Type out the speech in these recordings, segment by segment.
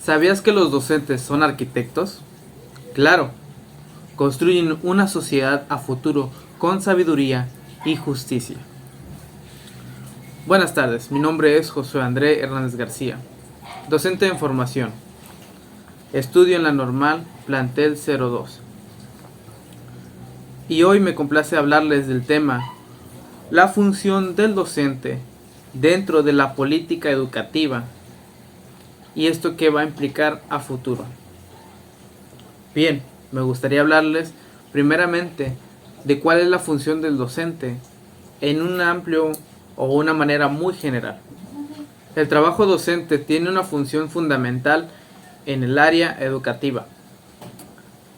¿Sabías que los docentes son arquitectos? Claro, construyen una sociedad a futuro con sabiduría y justicia. Buenas tardes, mi nombre es Josué André Hernández García, docente en formación. Estudio en la normal Plantel 02. Y hoy me complace hablarles del tema la función del docente dentro de la política educativa y esto que va a implicar a futuro. Bien, me gustaría hablarles primeramente de cuál es la función del docente en un amplio o una manera muy general. El trabajo docente tiene una función fundamental en el área educativa.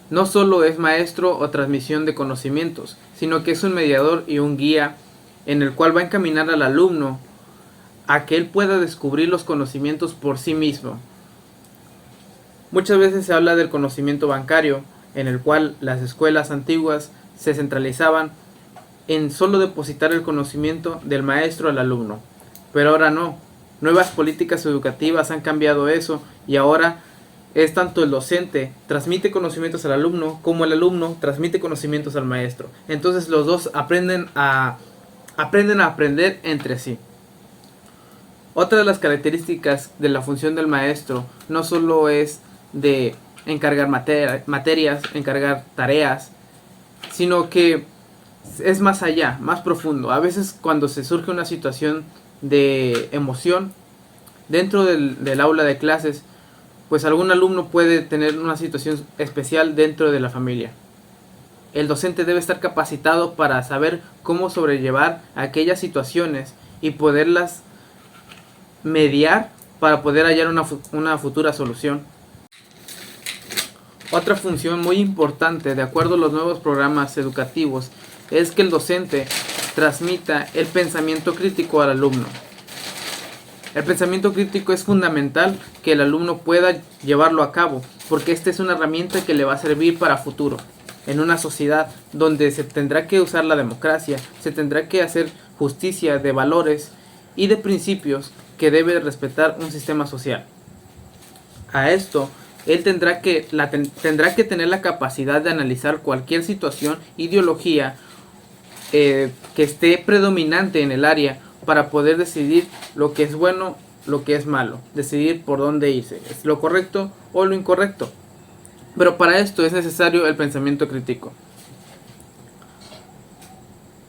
No solo es maestro o transmisión de conocimientos, sino que es un mediador y un guía en el cual va a encaminar al alumno a que él pueda descubrir los conocimientos por sí mismo. Muchas veces se habla del conocimiento bancario, en el cual las escuelas antiguas se centralizaban en solo depositar el conocimiento del maestro al alumno. Pero ahora no. Nuevas políticas educativas han cambiado eso y ahora es tanto el docente transmite conocimientos al alumno como el alumno transmite conocimientos al maestro. Entonces los dos aprenden a aprender entre sí. Otra de las características de la función del maestro no solo es de encargar materias, encargar tareas, sino que es más allá, más profundo. A veces cuando se surge una situación de emoción dentro del aula de clases, pues algún alumno puede tener una situación especial dentro de la familia. El docente debe estar capacitado para saber cómo sobrellevar aquellas situaciones y poderlas mediar para poder hallar una futura solución. Otra función muy importante, de acuerdo a los nuevos programas educativos, es que el docente transmita el pensamiento crítico al alumno. El pensamiento crítico es fundamental que el alumno pueda llevarlo a cabo, porque esta es una herramienta que le va a servir para futuro. En una sociedad donde se tendrá que usar la democracia, se tendrá que hacer justicia de valores y de principios que debe respetar un sistema social. A esto, él tendrá que tener la capacidad de analizar cualquier situación, ideología que esté predominante en el área para poder decidir lo que es bueno, lo que es malo, decidir por dónde irse, es lo correcto o lo incorrecto. Pero para esto es necesario el pensamiento crítico.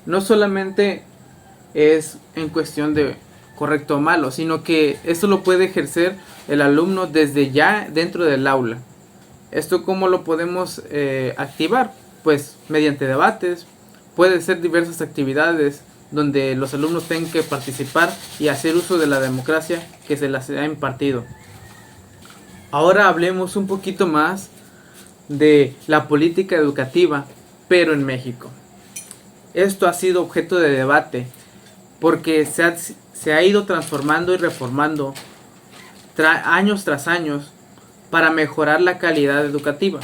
No solamente es en cuestión de correcto o malo, sino que esto lo puede ejercer el alumno desde ya dentro del aula. ¿Esto cómo lo podemos activar? Pues mediante debates, puede ser diversas actividades donde los alumnos tengan que participar y hacer uso de la democracia que se les ha impartido. Ahora hablemos un poquito más de la política educativa, pero en México. Esto ha sido objeto de debate porque se ha ido transformando y reformando años tras años para mejorar la calidad educativa.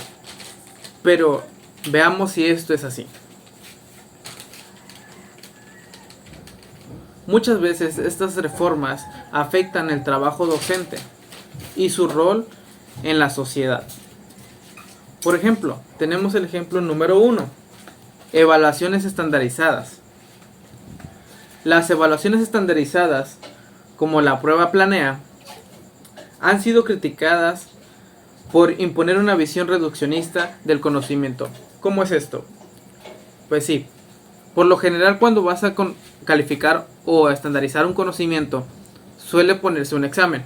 Pero veamos si esto es así. Muchas veces estas reformas afectan el trabajo docente y su rol en la sociedad. Por ejemplo, tenemos el ejemplo número 1, evaluaciones estandarizadas. Las evaluaciones estandarizadas, como la prueba Planea, han sido criticadas por imponer una visión reduccionista del conocimiento. ¿Cómo es esto? Pues sí, por lo general cuando vas a calificar o estandarizar un conocimiento, suele ponerse un examen.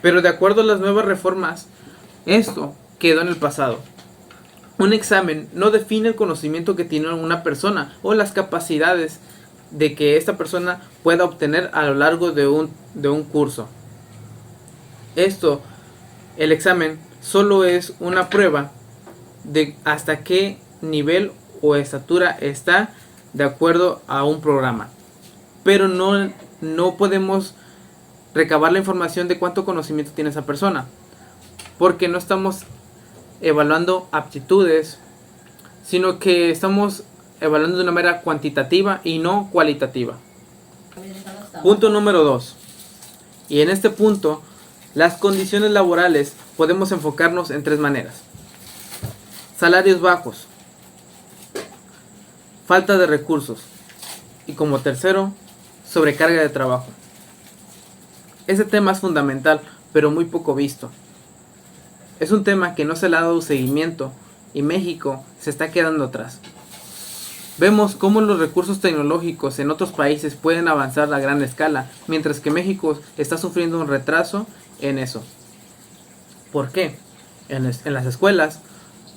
Pero de acuerdo a las nuevas reformas, esto quedó en el pasado. Un examen no define el conocimiento que tiene una persona o las capacidades de que esta persona pueda obtener a lo largo de un curso. El examen solo es una prueba de hasta qué nivel o estatura está de acuerdo a un programa. Pero no podemos recabar la información de cuánto conocimiento tiene esa persona, porque no estamos evaluando aptitudes, sino que estamos evaluando de una manera cuantitativa y no cualitativa. Punto número 2. Y en este punto Las condiciones laborales podemos enfocarnos en tres maneras. Salarios bajos, falta de recursos y como tercero, sobrecarga de trabajo. Ese tema es fundamental, pero muy poco visto. Es un tema que no se le ha dado seguimiento y México se está quedando atrás. Vemos cómo los recursos tecnológicos en otros países pueden avanzar a gran escala, mientras que México está sufriendo un retraso en eso. ¿Por qué? En las escuelas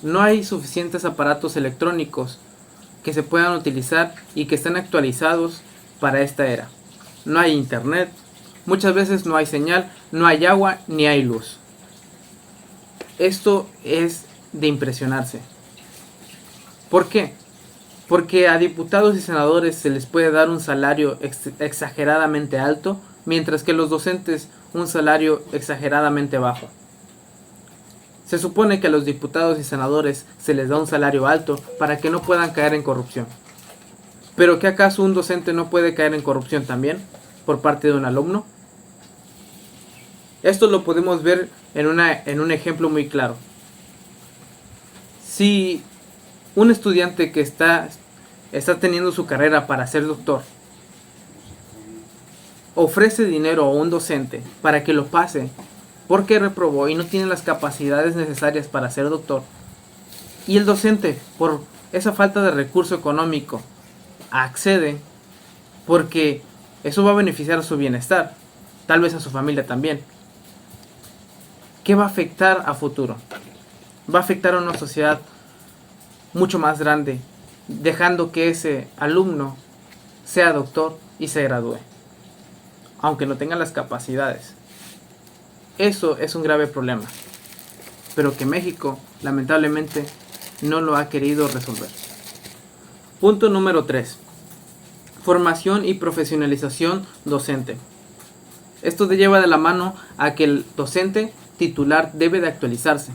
no hay suficientes aparatos electrónicos que se puedan utilizar y que estén actualizados para esta era. No hay internet, muchas veces no hay señal, no hay agua ni hay luz. Esto es de impresionarse. ¿Por qué? Porque a diputados y senadores se les puede dar un salario exageradamente alto, mientras que los docentes un salario exageradamente bajo. Se supone que a los diputados y senadores se les da un salario alto para que no puedan caer en corrupción. ¿Pero qué acaso un docente no puede caer en corrupción también por parte de un alumno? Esto lo podemos ver en un ejemplo muy claro. Si un estudiante que está teniendo su carrera para ser doctor ofrece dinero a un docente para que lo pase porque reprobó y no tiene las capacidades necesarias para ser doctor, y el docente, por esa falta de recurso económico, accede porque eso va a beneficiar a su bienestar, tal vez a su familia también, ¿qué va a afectar a futuro? Va a afectar a una sociedad mucho más grande, dejando que ese alumno sea doctor y se gradúe, aunque no tenga las capacidades. Eso es un grave problema, pero que México lamentablemente no lo ha querido resolver. Punto número 3. Formación y profesionalización docente. Esto lleva de la mano a que el docente titular debe de actualizarse.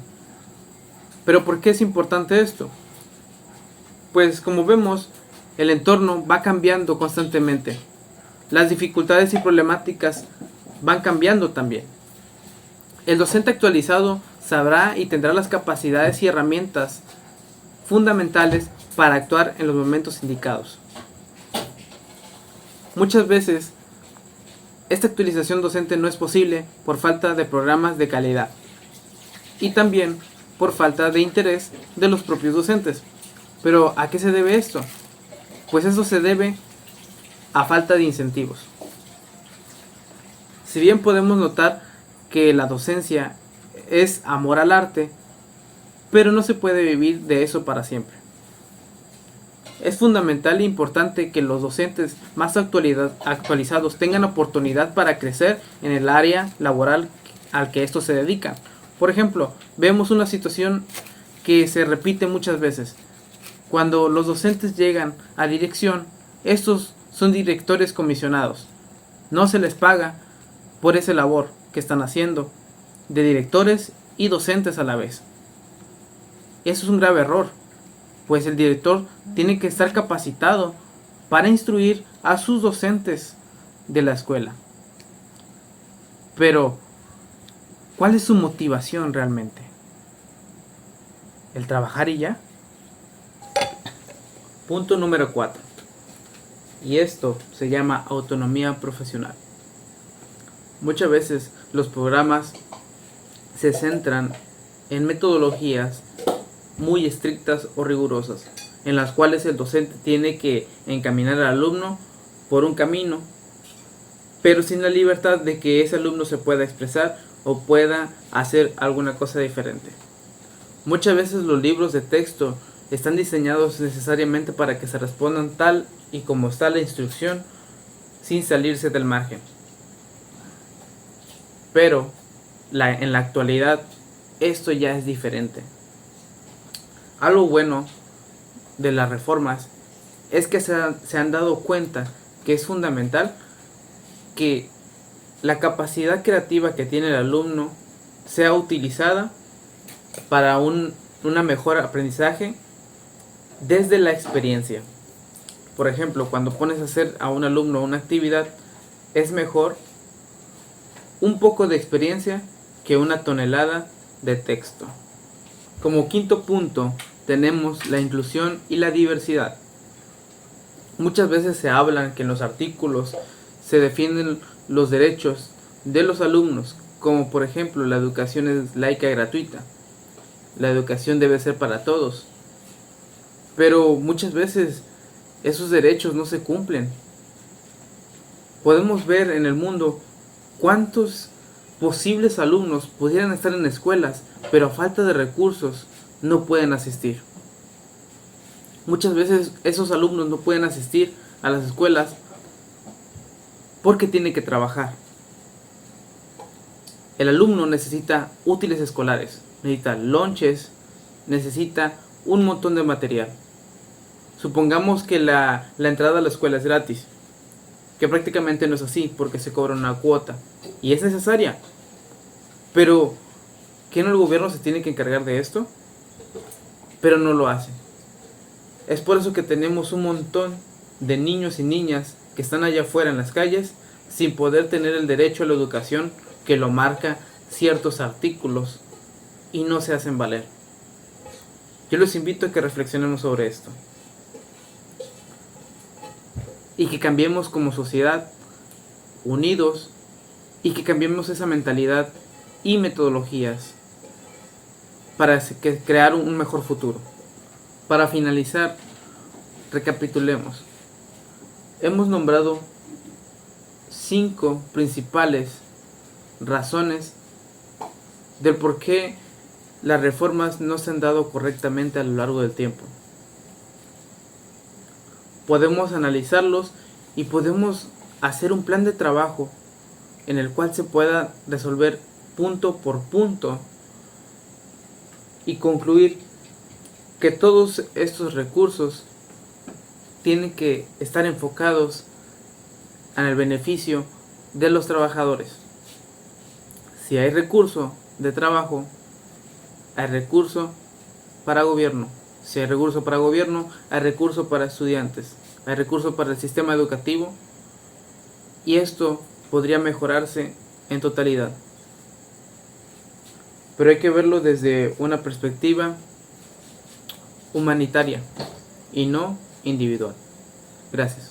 ¿Pero por qué es importante esto? Pues como vemos, el entorno va cambiando constantemente. Las dificultades y problemáticas van cambiando también. El docente actualizado sabrá y tendrá las capacidades y herramientas fundamentales para actuar en los momentos indicados. Muchas veces, esta actualización docente no es posible por falta de programas de calidad y también por falta de interés de los propios docentes. ¿Pero a qué se debe esto? Pues eso se debe a falta de incentivos. Si bien podemos notar que la docencia es amor al arte, pero no se puede vivir de eso para siempre. Es fundamental e importante que los docentes más actualizados tengan oportunidad para crecer en el área laboral al que estos se dedican. Por ejemplo, vemos una situación que se repite muchas veces. Cuando los docentes llegan a dirección, estos son directores comisionados. No se les paga por esa labor que están haciendo de directores y docentes a la vez. Eso es un grave error, pues el director tiene que estar capacitado para instruir a sus docentes de la escuela. Pero, ¿cuál es su motivación realmente? ¿El trabajar y ya? Punto número 4. Y esto se llama autonomía profesional. Muchas veces los programas se centran en metodologías muy estrictas o rigurosas, en las cuales el docente tiene que encaminar al alumno por un camino, pero sin la libertad de que ese alumno se pueda expresar o pueda hacer alguna cosa diferente. Muchas veces los libros de texto están diseñados necesariamente para que se respondan tal y como está la instrucción, sin salirse del margen. Pero en la actualidad esto ya es diferente. Algo bueno de las reformas es que se han dado cuenta que es fundamental que la capacidad creativa que tiene el alumno sea utilizada para un mejor aprendizaje desde la experiencia. Por ejemplo, cuando pones a hacer a un alumno una actividad, es mejor un poco de experiencia que una tonelada de texto. Como quinto punto tenemos la inclusión y la diversidad. Muchas veces se habla que en los artículos se defienden los derechos de los alumnos, como por ejemplo la educación es laica y gratuita. La educación debe ser para todos. Pero muchas veces esos derechos no se cumplen. Podemos ver en el mundo cuántos posibles alumnos pudieran estar en escuelas, pero a falta de recursos no pueden asistir. Muchas veces esos alumnos no pueden asistir a las escuelas porque tienen que trabajar. El alumno necesita útiles escolares, necesita lonches, necesita un montón de material. Supongamos que la entrada a la escuela es gratis, que prácticamente no es así porque se cobra una cuota y es necesaria. Pero, ¿qué no el gobierno se tiene que encargar de esto? Pero no lo hace. Es por eso que tenemos un montón de niños y niñas que están allá afuera en las calles sin poder tener el derecho a la educación que lo marca ciertos artículos y no se hacen valer. Yo les invito a que reflexionemos sobre esto y que cambiemos como sociedad unidos y que cambiemos esa mentalidad y metodologías para crear un mejor futuro. Para finalizar, recapitulemos. Hemos nombrado 5 principales razones del por qué las reformas no se han dado correctamente a lo largo del tiempo. Podemos analizarlos y podemos hacer un plan de trabajo en el cual se pueda resolver punto por punto y concluir que todos estos recursos tienen que estar enfocados en el beneficio de los trabajadores. Si hay recurso de trabajo, hay recurso para gobierno. Si hay recurso para gobierno, hay recurso para estudiantes, hay recurso para el sistema educativo y esto podría mejorarse en totalidad. Pero hay que verlo desde una perspectiva humanitaria y no individual. Gracias.